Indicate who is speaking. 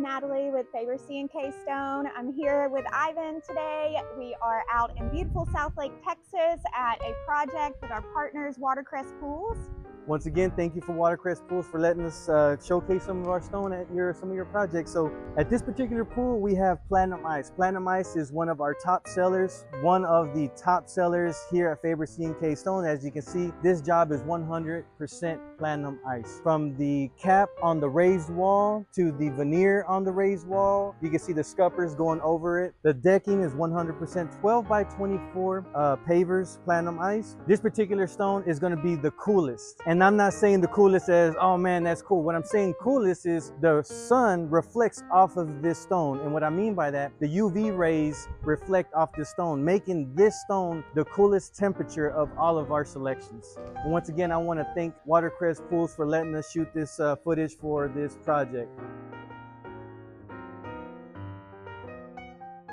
Speaker 1: Natalie with Faber C&K Stone. I'm here with Ivan today. We are out in beautiful South Lake, Texas at a project with our partners, Watercress Pools.
Speaker 2: Once again, thank you for Watercress Pools for letting us showcase some of our stone at some of your projects. So at this particular pool, we have Platinum Ice. Platinum Ice is one of our top sellers, one of the top sellers here at Faber C&K Stone. As you can see, this job is 100% Platinum Ice. From the cap on the raised wall to the veneer on the raised wall, you can see the scuppers going over it. The decking is 100% 12 by 24 pavers Platinum Ice. This particular stone is going to be the coolest. And I'm not saying the coolest as, oh man, that's cool. What I'm saying coolest is the sun reflects off of this stone. And what I mean by that, the UV rays reflect off the stone, making this stone the coolest temperature of all of our selections. And once again, I want to thank Watercress Pools for letting us shoot this footage for this project.